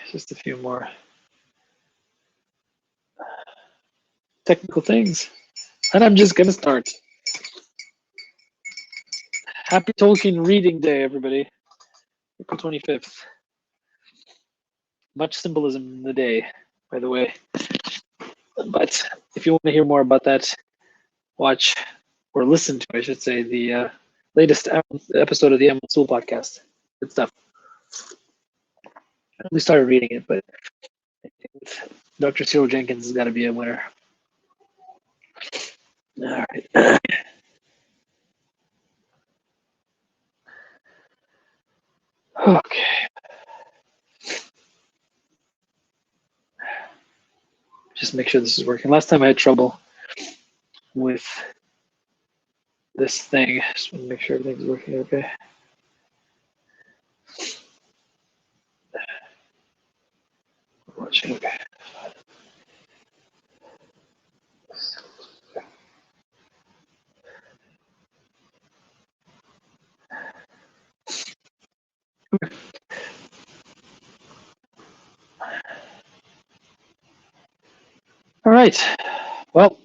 just a few more technical things. And I'm just gonna start. Happy Tolkien Reading Day, everybody. April 25th. Much symbolism in the day, by the way. But if you want to hear more about that, watch, or listen to, I should say, the latest episode of the Emerald Soul podcast. Good stuff. We started reading it, but Dr. Cyril Jenkins has got to be a winner. All right. Okay. Just make sure this is working. Last time I had trouble with this thing. Just want to make sure everything's working okay. Watching, okay. All right. Well,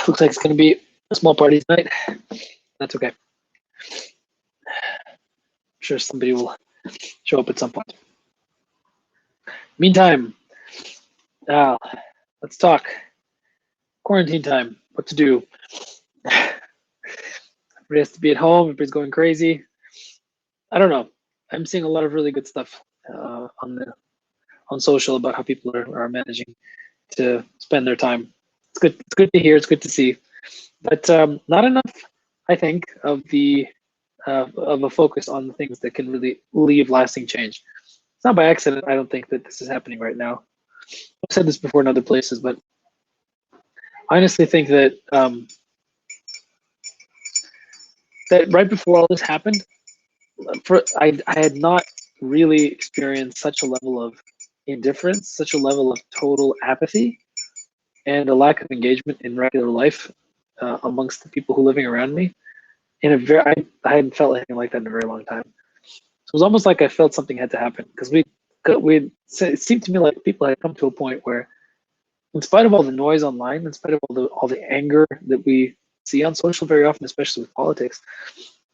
looks like it's going to be a small party tonight. That's okay. I'm sure somebody will show up at some point. Meantime, let's talk quarantine time. What to do? Everybody has to be at home. Everybody's going crazy. I don't know. I'm seeing a lot of really good stuff on social about how people are managing to spend their time. It's good. It's good to hear. It's good to see, but not enough, I think, of a focus on the things that can really leave lasting change. It's not by accident. I don't think that this is happening right now. I've said this before in other places, but I honestly think that that right before all this happened, I had not really experienced such a level of indifference, such a level of total apathy, and a lack of engagement in regular life amongst the people who are living around me. I hadn't felt anything like that in a very long time. So it was almost like I felt something had to happen because it seemed to me like people had come to a point where, in spite of all the noise online, in spite of all the anger that we see on social very often, especially with politics,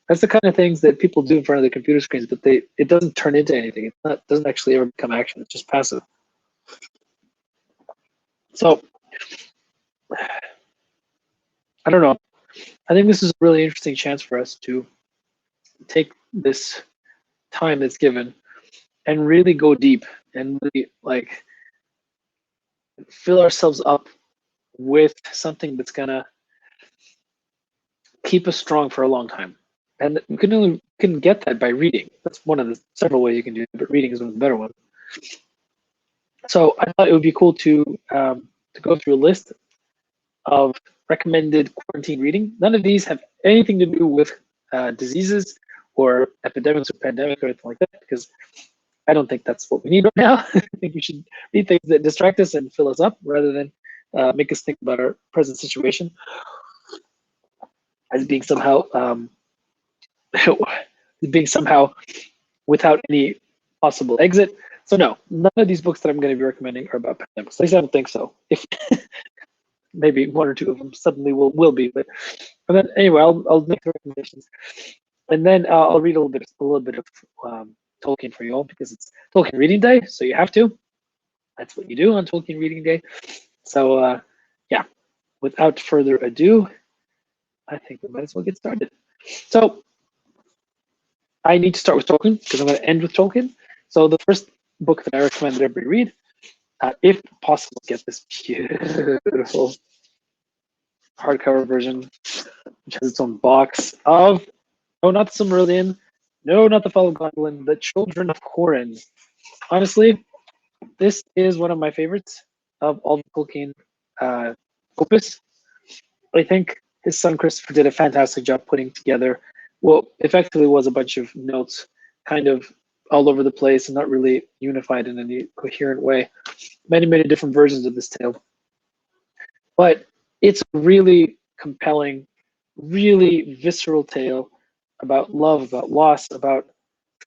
that's the kind of things that people do in front of the computer screens, but it doesn't turn into anything. It doesn't actually ever become action. It's just passive. So I don't know. I think this is a really interesting chance for us to take this time that's given and really go deep and really like fill ourselves up with something that's gonna keep us strong for a long time. And you can get that by reading. That's one of the several ways you can do it, but reading is one of the better ones. So I thought it would be cool to go through a list of recommended quarantine reading. None of these have anything to do with diseases or epidemics or pandemics or anything like that, because I don't think that's what we need right now. I think we should read things that distract us and fill us up rather than make us think about our present situation as being somehow without any possible exit. So no, none of these books that I'm going to be recommending are about pandemics. At least I don't think so. If maybe one or two of them suddenly will be, but then anyway, I'll make the recommendations, and then I'll read a little bit of Tolkien for you all because it's Tolkien Reading Day, so you have to. That's what you do on Tolkien Reading Day. So yeah, without further ado, I think we might as well get started. So I need to start with Tolkien because I'm going to end with Tolkien. So the first book that I recommend that everybody read, if possible, get this beautiful hardcover version, which has its own box of, no, not the Silmarillion, no, not the Fall of Gondolin, The Children of Corin. Honestly, this is one of my favorites of all the Tolkien opus. I think his son Christopher did a fantastic job putting together what effectively was a bunch of notes kind of all over the place and not really unified in any coherent way. Many different versions of this tale. But it's a really compelling, really visceral tale about love, about loss, about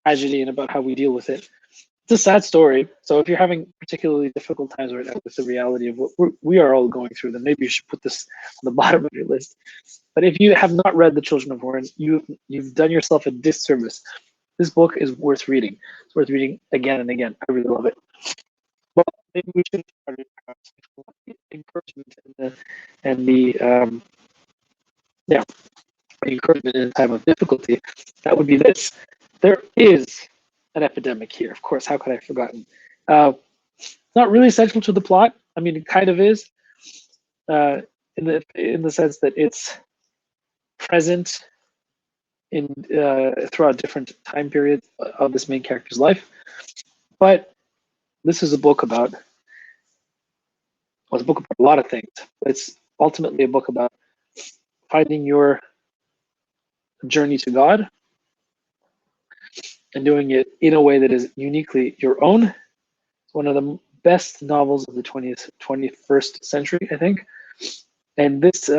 tragedy and about how we deal with it. It's a sad story. So if you're having particularly difficult times right now with the reality of what we are all going through, then maybe you should put this on the bottom of your list. But if you have not read The Children of Horn, you've done yourself a disservice. This book is worth reading. It's worth reading again and again. I really love it. Well, maybe we should start encouragement and the yeah, encouragement in a time of difficulty. That would be this. There is an epidemic here. Of course, how could I have forgotten? It's not really central to the plot. I mean, it kind of is, in the sense that it's present in throughout different time periods of this main character's life. But this is a book about, well, it's a book about a lot of things. But it's ultimately a book about finding your journey to God and doing it in a way that is uniquely your own. It's one of the best novels of the 21st century, I think. And this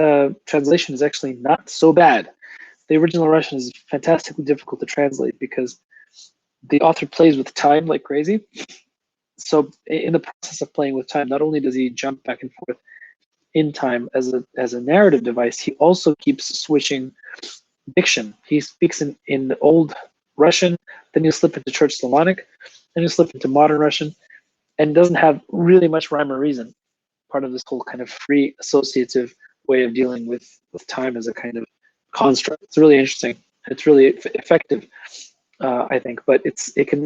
translation is actually not so bad. The original Russian is fantastically difficult to translate because the author plays with time like crazy. So in the process of playing with time, not only does he jump back and forth in time as a narrative device, he also keeps switching diction. He speaks in old Russian, then he'll slip into Church Slavonic, then he'll slip into modern Russian, and doesn't have really much rhyme or reason. Part of this whole kind of free associative way of dealing with time as a kind of construct. It's really interesting. It's really effective, I think, but it can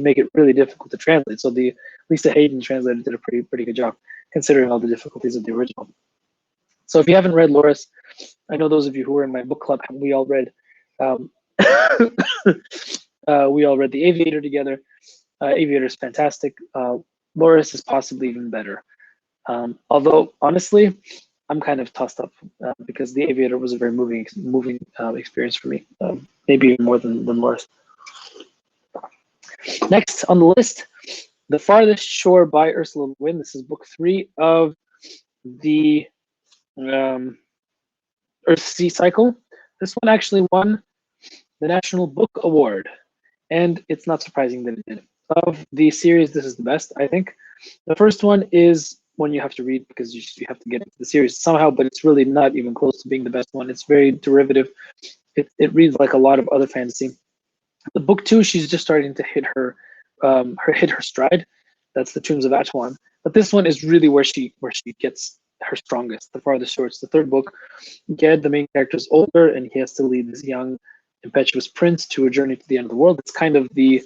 make it really difficult to translate. So the Lisa Hayden translator did a pretty good job considering all the difficulties of the original. So if you haven't read Loris, I know those of you who are in my book club, we all read The Aviator together. Aviator is fantastic. Loris is possibly even better. Although honestly, I'm kind of tossed up because The Aviator was a very moving experience for me, maybe even more than Loris. Next on the list, The Farthest Shore by Ursula Le Guin. This is book 3 of the Earth-Sea cycle. This one actually won the National Book Award, and it's not surprising that it did. Of the series, this is the best, I think. The first one is one you have to read because you have to get into the series somehow, but it's really not even close to being the best one. It's very derivative. It reads like a lot of other fantasy. The book 2, she's just starting to hit her stride. That's the Tombs of Atuan. But this one is really where she gets her strongest. The Farthest Shore. It's the third book. Ged, the main character, is older, and he has to lead this young, impetuous prince to a journey to the end of the world. It's kind of the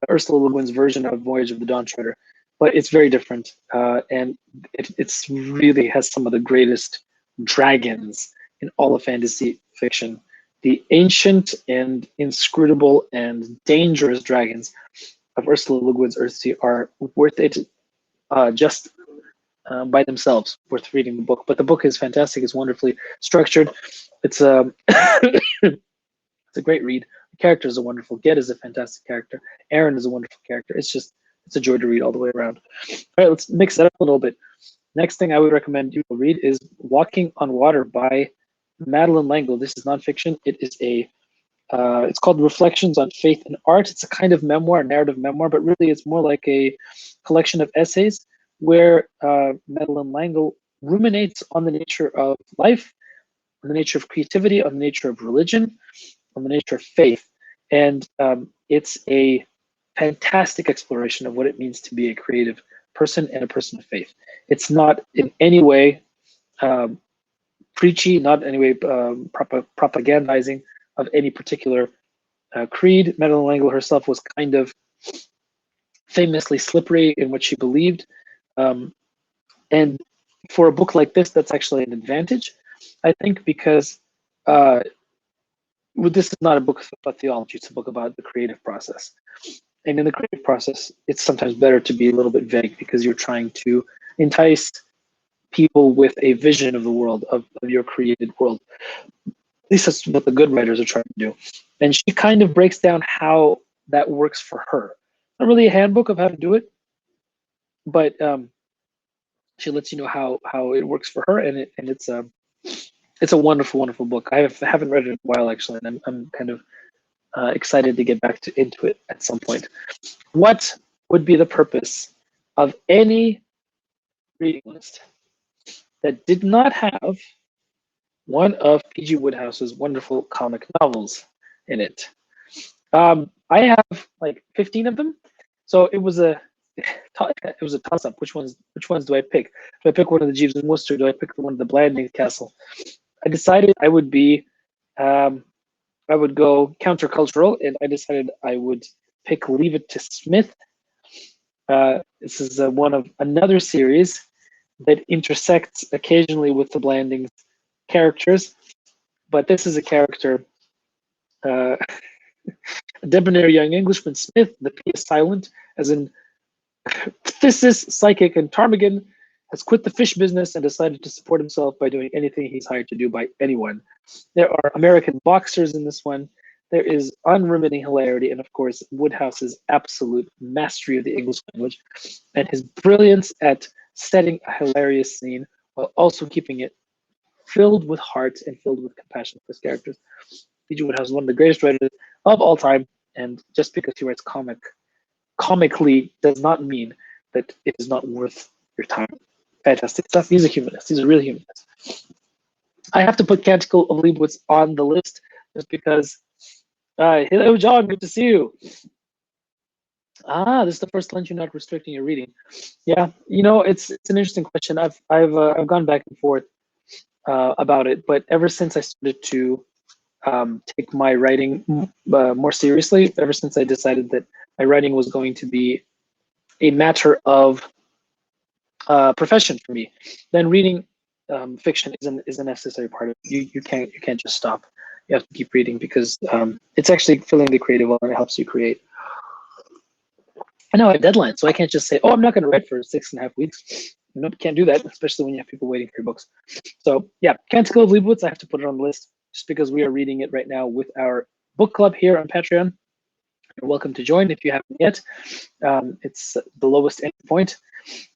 Ursula Le Guin's version of Voyage of the Dawn Treader, but it's very different, and it's really has some of the greatest dragons in all of fantasy fiction. The ancient and inscrutable and dangerous dragons of Ursula Le Guin's Earthsea are worth it just by themselves, worth reading the book. But the book is fantastic. It's wonderfully structured. It's it's a great read. The characters are wonderful. Ged is a fantastic character. Aaron is a wonderful character. It's a joy to read all the way around. All right, let's mix it up a little bit. Next thing I would recommend you read is Walking on Water by Madeleine L'Engle. This is nonfiction. It's called Reflections on Faith and Art. It's a kind of memoir, narrative memoir, but really it's more like a collection of essays where Madeleine L'Engle ruminates on the nature of life, on the nature of creativity, on the nature of religion, on the nature of faith. And it's a fantastic exploration of what it means to be a creative person and a person of faith. It's not in any way preachy, not in any way propagandizing of any particular creed. Madeleine L'Engle herself was kind of famously slippery in what she believed. And for a book like this, that's actually an advantage, I think, because this is not a book about theology. It's a book about the creative process. And in the creative process, it's sometimes better to be a little bit vague because you're trying to entice people with a vision of the world, of your created world. At least that's what the good writers are trying to do. And she kind of breaks down how that works for her. Not really a handbook of how to do it, but she lets you know how it works for her, and it's a wonderful, wonderful book. I haven't read it in a while actually, and I'm kind of excited to get back into it at some point. What would be the purpose of any reading list that did not have one of P.G. Woodhouse's wonderful comic novels in it? I have like 15 of them, so it was a toss up. Which ones do I pick? Do I pick one of the Jeeves and Wooster? Do I pick one of the Blandings Castle? I decided I would be I would go countercultural, and I decided I would pick Leave It to Smith. This is one of another series that intersects occasionally with the Blandings characters, but this is a character, a debonair young Englishman, Smith, the P is silent, as in Phthisis, Psychic, and Ptarmigan, has quit the fish business and decided to support himself by doing anything he's hired to do by anyone. There are American boxers in this one. There is unremitting hilarity, and of course, Woodhouse's absolute mastery of the English language and his brilliance at setting a hilarious scene while also keeping it filled with heart and filled with compassion for his characters. P.G. Woodhouse is one of the greatest writers of all time, and just because he writes comically does not mean that it is not worth your time. Fantastic stuff. He's a humanist. He's a real humanist. I have to put Canticle of Leibowitz on the list just because. Hello, John. Good to see you. This is the first lunch you're not restricting your reading. Yeah, you know, it's an interesting question. I've gone back and forth about it, but ever since I started to take my writing more seriously, ever since I decided that my writing was going to be a matter of profession for me, then reading fiction is a necessary part of it. You can't just stop. You have to keep reading because it's actually filling the creative well and it helps you create. I know I have deadlines, so I can't just say, "Oh, I'm not going to write for 6.5 weeks." No, can't do that, especially when you have people waiting for your books. So yeah, Canticle of Leibowitz, I have to put it on the list just because we are reading it right now with our book club here on Patreon. You're welcome to join if you haven't yet. It's the lowest entry point.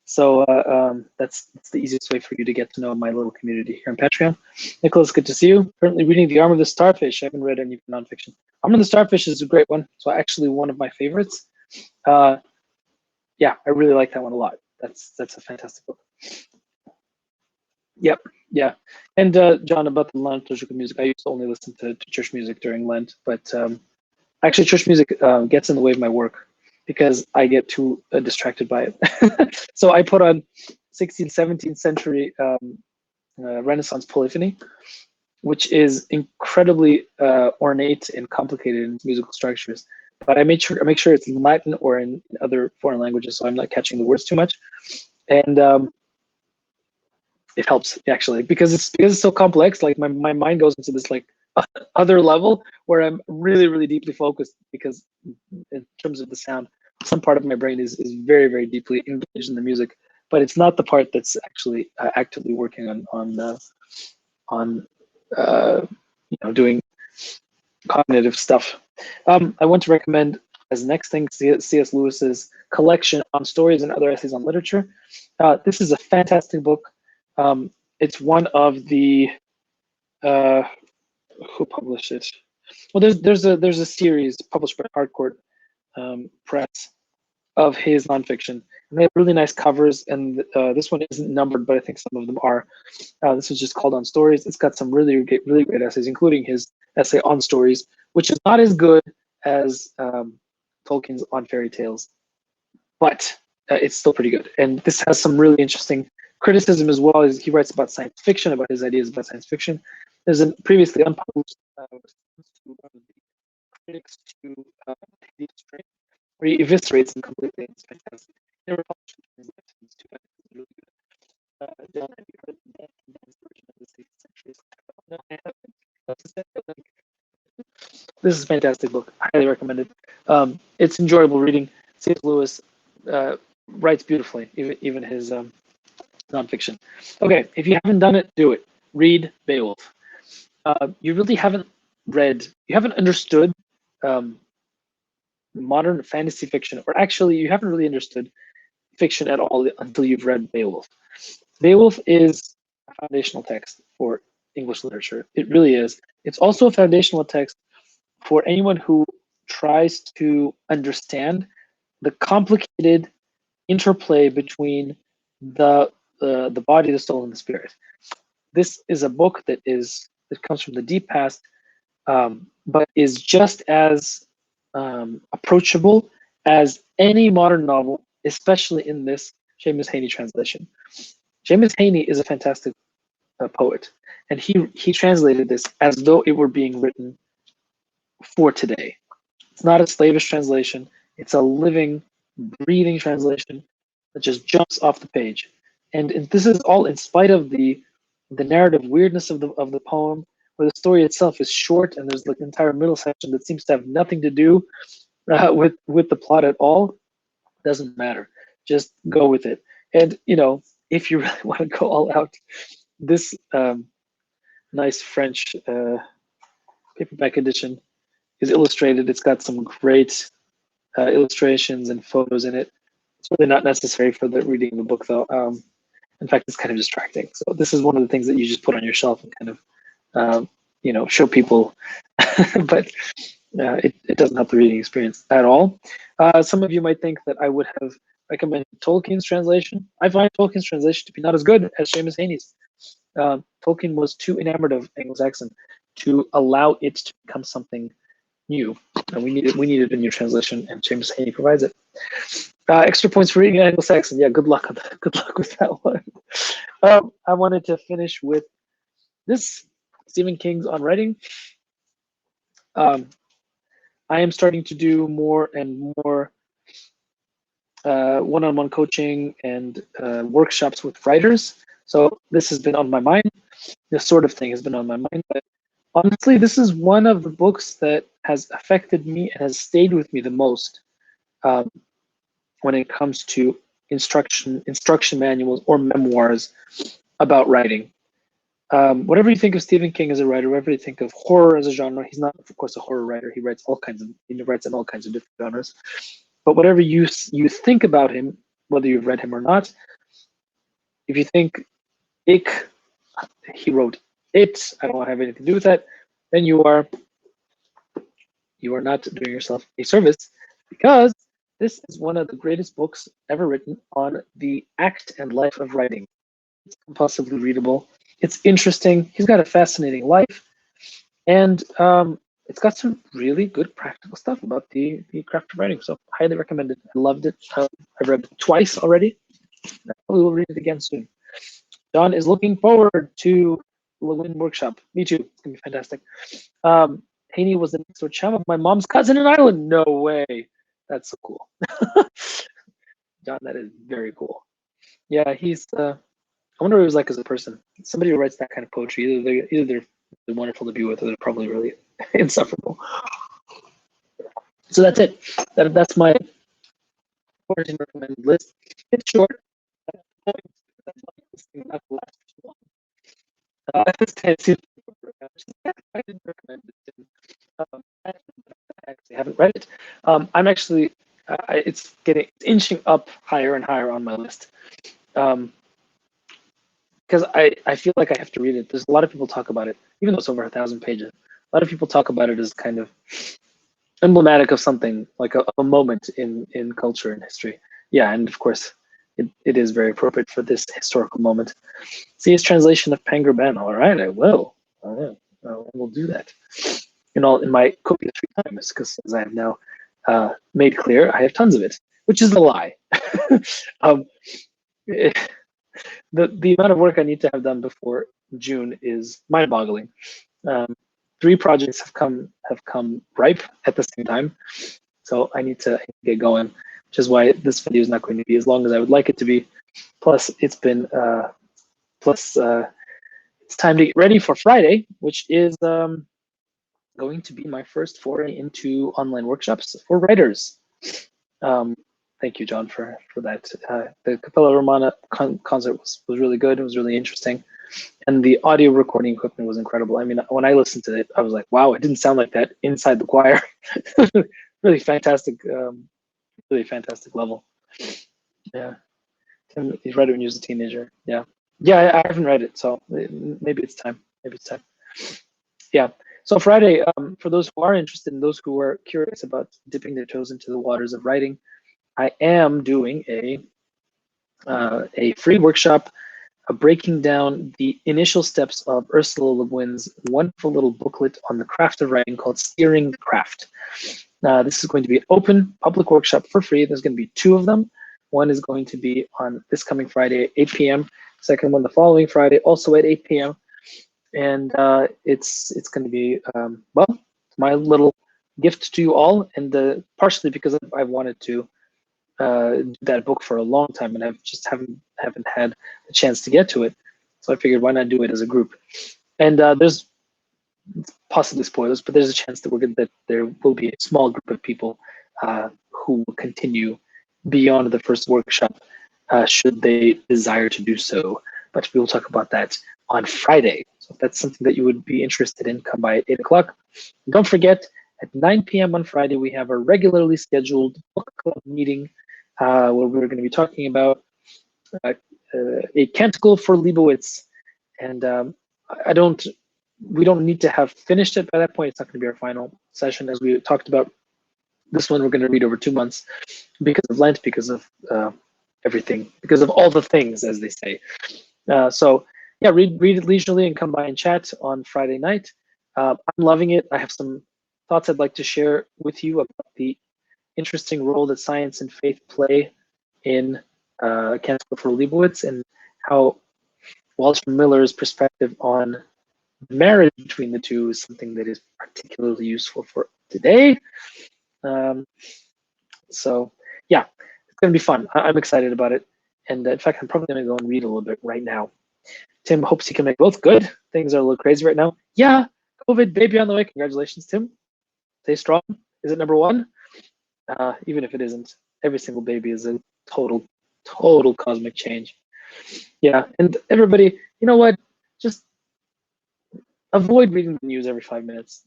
So that's the easiest way for you to get to know my little community here on Patreon. Nicholas, good to see you. Currently reading The Arm of the Starfish. I haven't read any nonfiction. Arm of the Starfish is a great one. So actually one of my favorites. Yeah, I really like that one a lot. That's a fantastic book. Yep, yeah. And John, about the liturgical music, I used to only listen to church music during Lent, but actually church music gets in the way of my work because I get too distracted by it. So I put on 16th, 17th century Renaissance polyphony, which is incredibly ornate and complicated in its musical structures. But I make sure it's in Latin or in other foreign languages, so I'm not catching the words too much. And it helps actually because it's so complex. Like my mind goes into this like other level where I'm really deeply focused because in terms of the sound, some part of my brain is very deeply engaged in the music, but it's not the part that's actually actively working on doing cognitive stuff. I want to recommend as next thing C.S. Lewis's collection on stories and other essays on literature. This is a fantastic book. It's one of the who published it? Well, there's a series published by Harcourt Press of his nonfiction, and they have really nice covers. And this one isn't numbered, but I think some of them are. This is just called On Stories. It's got some really great essays, including his essay on stories, which is not as good as Tolkien's On Fairy Tales, but it's still pretty good. And this has some really interesting criticism as well. As he writes about science fiction, about his ideas about science fiction. There's a previously unpublished critics to where he eviscerates them completely. It's fantastic. Never published it. It's too bad. It's really good. John, have you heard Dan's version of the 6th century? No, I haven't. This is a fantastic book. I highly recommend it. It's enjoyable reading. C.S. Lewis writes beautifully, even his nonfiction. Okay, if you haven't done it, do it. Read Beowulf. You really haven't understood modern fantasy fiction, or actually you haven't really understood fiction at all until you've read Beowulf. Beowulf is a foundational text for English literature. It really is. It's also a foundational text for anyone who tries to understand the complicated interplay between the body, the soul, and the spirit. This is a book that comes from the deep past, but is just as approachable as any modern novel, especially in this Seamus Heaney translation. Seamus Heaney is a fantastic poet, and he translated this as though it were being written for today. It's not a slavish translation. It's a living, breathing translation that just jumps off the page. And this is all in spite of the narrative weirdness of the poem, where the story itself is short and there's like an entire middle section that seems to have nothing to do with the plot at all. Doesn't matter. Just go with it. And if you really want to go all out, this nice French paperback edition is illustrated. It's got some great illustrations and photos in it. It's really not necessary for the reading the book, though. In fact, it's kind of distracting. So this is one of the things that you just put on your shelf and kind of, show people, but it doesn't help the reading experience at all. Some of you might think that I would have recommended Tolkien's translation. I find Tolkien's translation to be not as good as Seamus Heaney's. Tolkien was too enamored of Anglo-Saxon to allow it to become something new, and we needed a new translation, and Seamus Heaney provides it. Extra points for reading Anglo-Saxon. Yeah, good luck with that one. I wanted to finish with this, Stephen King's On Writing. I am starting to do more and more one-on-one coaching and workshops with writers. So this has been on my mind. This sort of thing has been on my mind. But honestly, this is one of the books that has affected me and has stayed with me the most when it comes to instruction manuals or memoirs about writing. Whatever you think of Stephen King as a writer, whatever you think of horror as a genre, he's not, of course, a horror writer. He writes in all kinds of different genres. But whatever you think about him, whether you've read him or not, if you think he wrote it, I don't have anything to do with that, then you are not doing yourself a service, because this is one of the greatest books ever written on the act and life of writing. It's compulsively readable. It's interesting. He's got a fascinating life, and it's got some really good practical stuff about the craft of writing. So highly recommended. I loved it. I've read it twice already. I probably will read it again soon. John is looking forward to the Lewin workshop. Me too. It's gonna be fantastic. Haney was the next door chum of my mom's cousin in Ireland. No way. That's so cool. John, that is very cool. Yeah, he's. I wonder what he was like as a person. Somebody who writes that kind of poetry, either they're wonderful to be with, or they're probably really insufferable. So that's it. That's my 14 recommended list. It's short. Not the last one. I didn't recommend it. I actually haven't read it. I'm actually, it's inching up higher and higher on my list. Because I feel like I have to read it. There's a lot of people talk about it, even though it's over 1,000 pages. A lot of people talk about it as kind of emblematic of something, like a moment in culture and history. Yeah, and of course, it is very appropriate for this historical moment. See his translation of Panger Ben. All right, I will. I will do that. In my copious free time, because as I have now made clear, I have tons of it, which is a lie. The amount of work I need to have done before June is mind-boggling. 3 projects have come ripe at the same time, so I need to get going, which is why this video is not going to be as long as I would like it to be. Plus, it's time to get ready for Friday, which is going to be my first foray into online workshops for writers. Thank you, John, for that. The Capella Romana concert was really good. It was really interesting. And the audio recording equipment was incredible. I mean, when I listened to it, I was like, wow, it didn't sound like that inside the choir. Really fantastic level. Yeah. Tim, he's read it when he was a teenager. Yeah. Yeah, I haven't read it, so maybe it's time. Yeah. So Friday, for those who are interested and those who are curious about dipping their toes into the waters of writing, I am doing a free workshop breaking down the initial steps of Ursula Le Guin's wonderful little booklet on the craft of writing called Steering the Craft. This is going to be an open public workshop for free. There's going to be 2 of them. One is going to be on this coming Friday at 8 p.m. Second one the following Friday, also at 8 p.m. And it's going to be, well, my little gift to you all, and partially because I've wanted to do that book for a long time, and I've just haven't had the chance to get to it. So I figured, why not do it as a group? And there's possibly spoilers, but there's a chance that there will be a small group of people who will continue beyond the first workshop, should they desire to do so. But we will talk about that on Friday. So if that's something that you would be interested in, come by at 8 o'clock. Don't forget, at 9 p.m. on Friday, we have a regularly scheduled book club meeting where we're going to be talking about a canticle for Leibowitz. And we don't need to have finished it by that point. It's not going to be our final session. As we talked about, this one we're going to read over 2 months because of Lent, because of everything, because of all the things, as they say. So yeah, read it leisurely and come by and chat on Friday night. I'm loving it. I have some thoughts I'd like to share with you about the interesting role that science and faith play in Canticle for Leibowitz, and how Walter Miller's perspective on marriage between the two is something that is particularly useful for today. So yeah, it's going to be fun. I'm excited about it. And in fact, I'm probably going to go and read a little bit right now. Tim hopes he can make both. Good. Things are a little crazy right now. Yeah, COVID baby on the way. Congratulations, Tim. Stay strong. Is it number 1? Even if it isn't, every single baby is a total cosmic change. Yeah, and everybody, you know what? Just avoid reading the news every 5 minutes.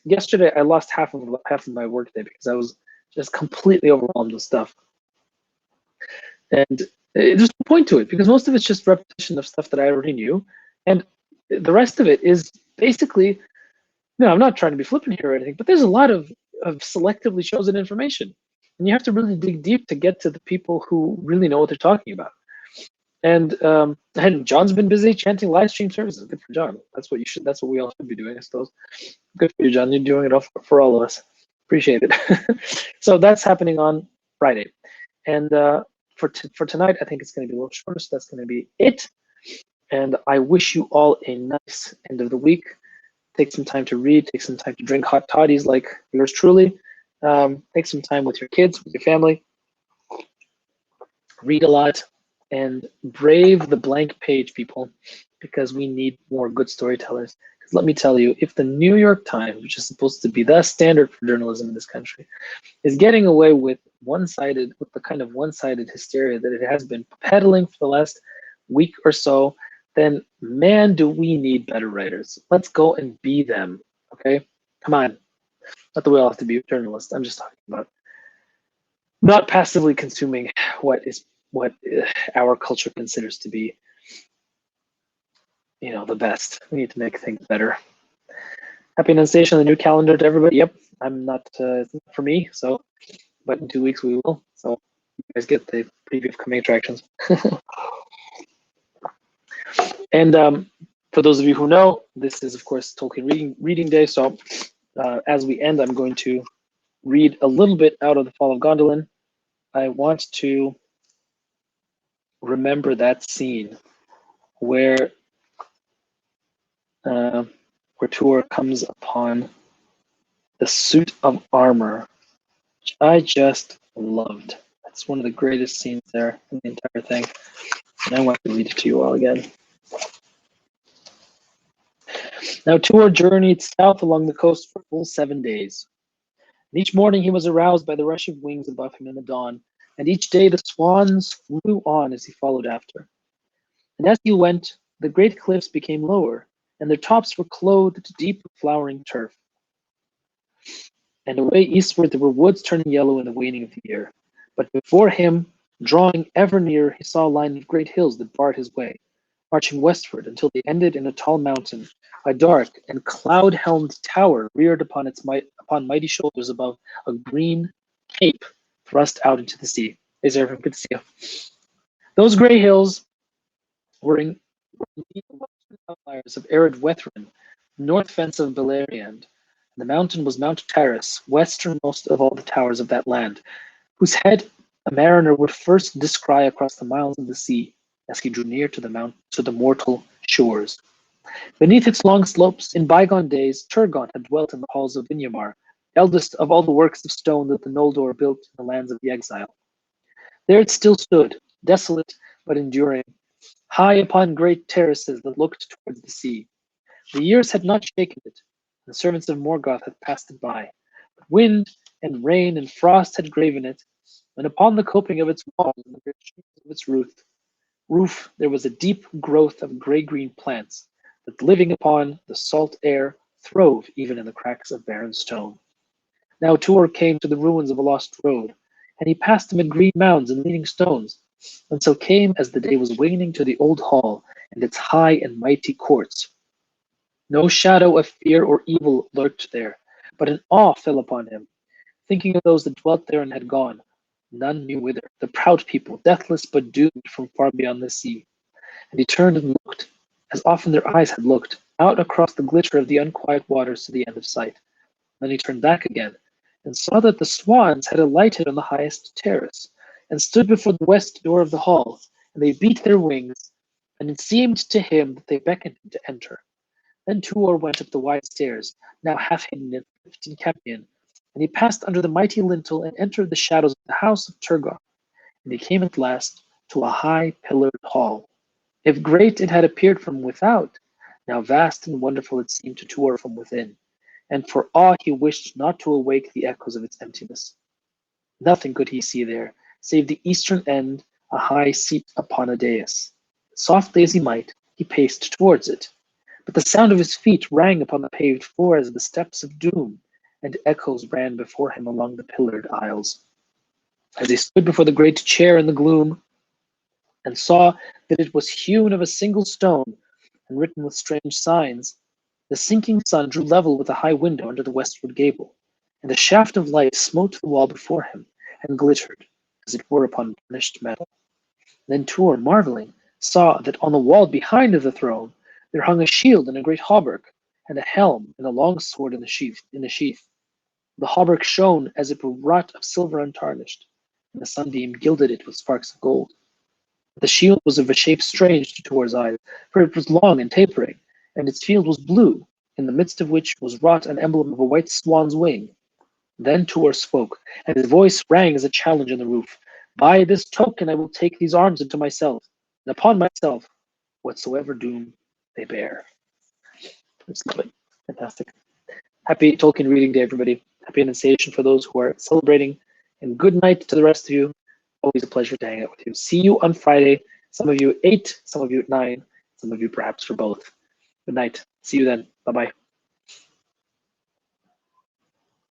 Yesterday I lost half of my workday because I was just completely overwhelmed with stuff. And there's no point to it because most of it's just repetition of stuff that I already knew, and the rest of it is basically, no, I'm not trying to be flippant here or anything, but there's a lot of selectively chosen information, and you have to really dig deep to get to the people who really know what they're talking about. And John's been busy chanting live stream services. Good for John. That's what we all should be doing, I suppose. Good for you, John. You're doing it all for all of us. Appreciate it. So that's happening on Friday. And for tonight, I think it's going to be a little shorter, so that's going to be it. And I wish you all a nice end of the week. Take some time to read, take some time to drink hot toddies like yours truly. Take some time with your kids, with your family. Read a lot and brave the blank page, people, because we need more good storytellers. Because let me tell you, if the New York Times, which is supposed to be the standard for journalism in this country, is getting away with the kind of one-sided hysteria that it has been peddling for the last week or so, then man, do we need better writers. Let's go and be them, okay? Come on. Not that we all have to be journalists. I'm just talking about not passively consuming what our culture considers to be, the best. We need to make things better. Happy Annunciation, the new calendar to everybody. Yep, I'm not, it's not for me, so, but in 2 weeks we will. So you guys get the preview of coming attractions. And for those of you who know, this is of course Tolkien reading day. So as we end, I'm going to read a little bit out of The Fall of Gondolin. I want to remember that scene where Tuor comes upon the suit of armor, which I just loved. That's one of the greatest scenes there in the entire thing. And I want to read it to you all again. Now Tuor journeyed south along the coast for full 7 days. And each morning he was aroused by the rush of wings above him in the dawn, and each day the swans flew on as he followed after. And as he went, the great cliffs became lower, and their tops were clothed with deep flowering turf. And away eastward there were woods turning yellow in the waning of the year. But before him, drawing ever nearer, he saw a line of great hills that barred his way, marching westward until they ended in a tall mountain, A dark and cloud-helmed tower reared upon mighty shoulders above a green cape thrust out into the sea. Hey, Sarah, good to see you. Those gray hills were in the western outliers of arid Wethrin, north fence of Beleriand. The mountain was Mount Taris, westernmost of all the towers of that land, whose head a mariner would first descry across the miles of the sea as he drew near to the mortal shores. Beneath its long slopes, in bygone days, Turgon had dwelt in the halls of Vinyamar, eldest of all the works of stone that the Noldor built in the lands of the exile. There it still stood, desolate but enduring, high upon great terraces that looked towards the sea. The years had not shaken it, and the servants of Morgoth had passed it by. But wind and rain and frost had graven it, and upon the coping of its walls and the great shingles of its roof there was a deep growth of gray-green plants that, living upon the salt air, throve even in the cracks of barren stone. Now Tuor came to the ruins of a lost road, and he passed amid green mounds and leaning stones, and so came as the day was waning to the old hall and its high and mighty courts. No shadow of fear or evil lurked there, but an awe fell upon him, thinking of those that dwelt there and had gone, none knew whither, the proud people, deathless but doomed from far beyond the sea. And he turned and looked, as often their eyes had looked, out across the glitter of the unquiet waters to the end of sight. Then he turned back again, and saw that the swans had alighted on the highest terrace, and stood before the west door of the hall, and they beat their wings, and it seemed to him that they beckoned him to enter. Then Tuor went up the wide stairs, now half hidden in Campion, and he passed under the mighty lintel and entered the shadows of the house of Turgon, and he came at last to a high pillared hall. If great it had appeared from without, now vast and wonderful it seemed to Tuor from within, and for awe he wished not to awake the echoes of its emptiness. Nothing could he see there, save the eastern end, a high seat upon a dais. Softly as he might, he paced towards it, but the sound of his feet rang upon the paved floor as the steps of doom, and echoes ran before him along the pillared aisles. As he stood before the great chair in the gloom, and saw that it was hewn of a single stone and written with strange signs, the sinking sun drew level with a high window under the westward gable, and a shaft of light smote the wall before him and glittered, as it were upon burnished metal. Then Tuor, marveling, saw that on the wall behind the throne there hung a shield and a great hauberk, and a helm and a long sword in the sheath. The hauberk shone as it were wrought of silver untarnished, and the sunbeam gilded it with sparks of gold. The shield was of a shape strange to Tuor's eyes, for it was long and tapering, and its field was blue, in the midst of which was wrought an emblem of a white swan's wing. Then Tuor spoke, and his voice rang as a challenge in the roof. By this token I will take these arms into myself, and upon myself whatsoever doom they bear. I just love it. Fantastic. Happy Tolkien reading day, everybody. Happy Annunciation for those who are celebrating, and good night to the rest of you. Always a pleasure to hang out with you. See you on Friday. Some of you at 8, some of you at 9, some of you perhaps for both. Good night. See you then. Bye-bye.